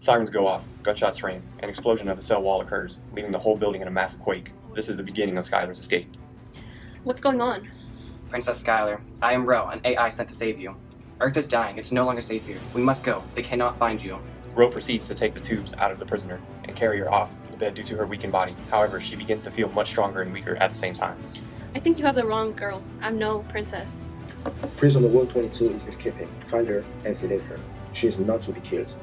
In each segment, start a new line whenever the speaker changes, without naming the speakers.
Sirens go off, gunshots ring, an explosion of the cell wall occurs, leaving the whole building in a massive quake. This is the beginning of Skylar's escape.
What's going on?
Princess Skylar, I am Ro, an AI sent to save you. Earth is dying. It's no longer safe here. We must go. They cannot find you.
Ro proceeds to take the tubes out of the prisoner and carry her off the bed due to her weakened body. However, she begins to feel much stronger and weaker at the same time.
I think you have the wrong girl. I'm no princess.
Prisoner 122 is escaping. Find her and sedate her. She is not to be killed.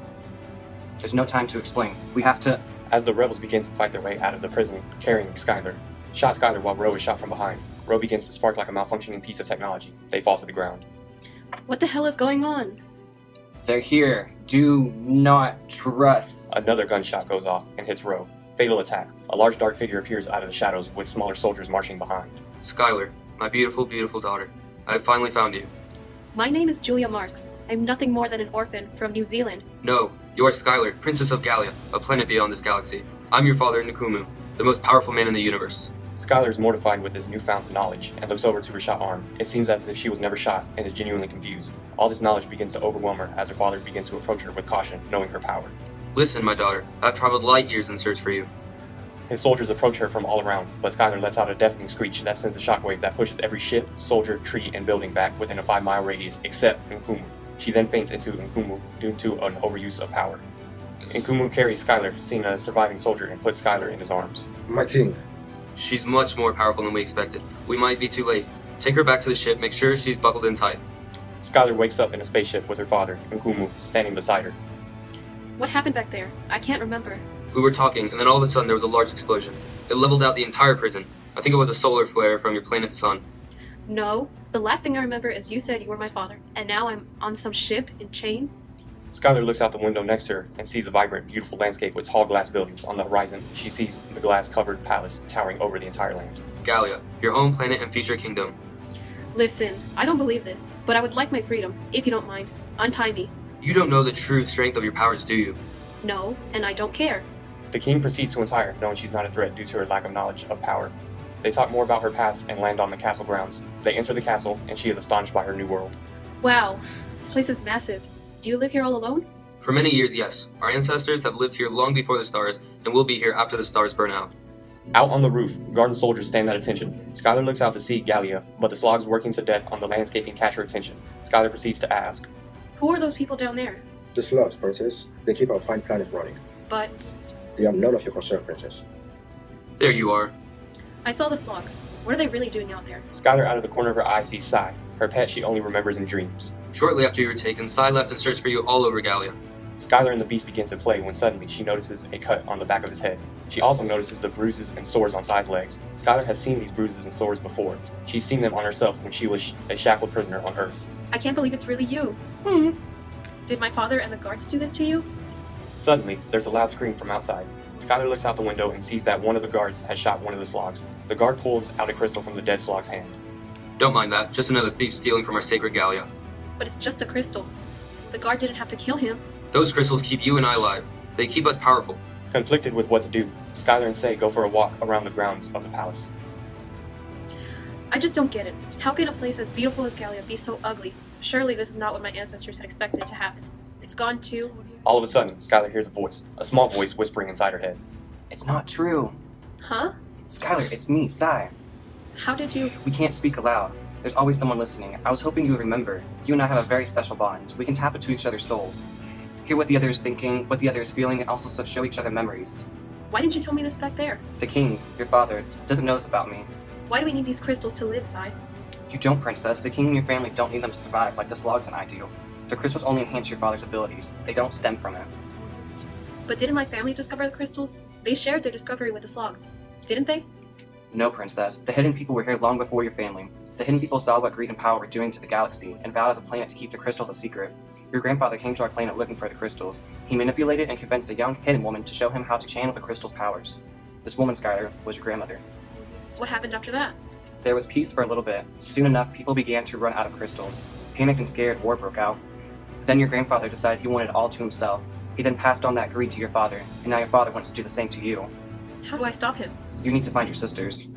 There's no time to explain. We have to...
As the rebels begin to fight their way out of the prison, carrying Skylar, shot Skylar while Ro is shot from behind. Ro begins to spark like a malfunctioning piece of technology. They fall to the ground.
What the hell is going on?
They're here. Do not trust.
Another gunshot goes off and hits Ro. Fatal attack. A large dark figure appears out of the shadows with smaller soldiers marching behind.
Skylar, my beautiful, beautiful daughter. I have finally found you.
My name is Julia Marks. I'm nothing more than an orphan from New Zealand.
No, you are Skylar, Princess of Gallia, a planet beyond this galaxy. I'm your father, Nkumu, the most powerful man in the universe.
Skylar is mortified with his newfound knowledge and looks over to her shot arm. It seems as if she was never shot and is genuinely confused. All this knowledge begins to overwhelm her as her father begins to approach her with caution, knowing her power.
Listen, my daughter, I've traveled light years in search for you.
His soldiers approach her from all around, but Skylar lets out a deafening screech that sends a shockwave that pushes every ship, soldier, tree, and building back within a 5-mile radius except Nkumu. She then faints into Nkumu due to an overuse of power. Nkumu carries Skylar, seeing a surviving soldier, and puts Skylar in his arms.
My king.
She's much more powerful than we expected. We might be too late. Take her back to the ship, make sure she's buckled in tight.
Skylar wakes up in a spaceship with her father, Nkumu, standing beside her.
What happened back there? I can't remember.
We were talking, and then all of a sudden there was a large explosion. It leveled out the entire prison. I think it was a solar flare from your planet's sun.
No. The last thing I remember is you said you were my father, and now I'm on some ship in chains?
Skylar looks out the window next to her and sees a vibrant, beautiful landscape with tall glass buildings. On the horizon, she sees the glass-covered palace towering over the entire land.
Gallia, your home planet and future kingdom.
Listen, I don't believe this, but I would like my freedom, if you don't mind. Untie me.
You don't know the true strength of your powers, do you?
No, and I don't care.
The king proceeds to untie her, knowing she's not a threat due to her lack of knowledge of power. They talk more about her past and land on the castle grounds. They enter the castle, and she is astonished by her new world.
Wow, this place is massive. Do you live here all alone?
For many years, yes. Our ancestors have lived here long before the stars, and will be here after the stars burn out.
Out on the roof, garden soldiers stand at attention. Skylar looks out to see Gallia, but the slogs working to death on the landscaping catch her attention. Skylar proceeds to ask,
Who are those people down there?
The slugs, princess. They keep our fine planet running.
But
They are none of your concern, princess.
There you are.
I saw the slogs. What are they really doing out there?
Skylar out of the corner of her eye sees Sai, her pet she only remembers in dreams.
Shortly after you were taken, Sai left and searched for you all over Gallia.
Skylar and the beast begin to play when suddenly she notices a cut on the back of his head. She also notices the bruises and sores on Sai's legs. Skylar has seen these bruises and sores before. She's seen them on herself when she was a shackled prisoner on Earth.
I can't believe it's really you. Did my father and the guards do this to you?
Suddenly, there's a loud scream from outside. Skylar looks out the window and sees that one of the guards has shot one of the slogs. The guard pulls out a crystal from the dead slog's hand.
Don't mind that, just another thief stealing from our sacred Gallia.
But it's just a crystal. The guard didn't have to kill him.
Those crystals keep you and I alive. They keep us powerful.
Conflicted with what to do, Skylar and Say go for a walk around the grounds of the palace.
I just don't get it. How can a place as beautiful as Gallia be so ugly? Surely this is not what my ancestors had expected to happen. It's gone too.
All of a sudden, Skylar hears a small voice whispering inside her head.
It's not true.
Huh?
Skylar, it's me, Sai.
How did you...
We can't speak aloud. There's always someone listening. I was hoping you would remember. You and I have a very special bond. We can tap into each other's souls. Hear what the other is thinking, what the other is feeling, and also show each other memories.
Why didn't you tell me this back there?
The king, your father, doesn't know this about me.
Why do we need these crystals to live, Sai?
You don't, princess. The king and your family don't need them to survive like the slugs and I do. The crystals only enhance your father's abilities. They don't stem from it.
But didn't my family discover the crystals? They shared their discovery with the slogs, didn't they?
No, princess. The hidden people were here long before your family. The hidden people saw what greed and power were doing to the galaxy and vowed as a planet to keep the crystals a secret. Your grandfather came to our planet looking for the crystals. He manipulated and convinced a young hidden woman to show him how to channel the crystal's powers. This woman, Skylar, was your grandmother.
What happened after that?
There was peace for a little bit. Soon enough, people began to run out of crystals. Panicked and scared, war broke out. Then your grandfather decided he wanted it all to himself. He then passed on that greed to your father, and now your father wants to do the same to you.
How do I stop him?
You need to find your sisters.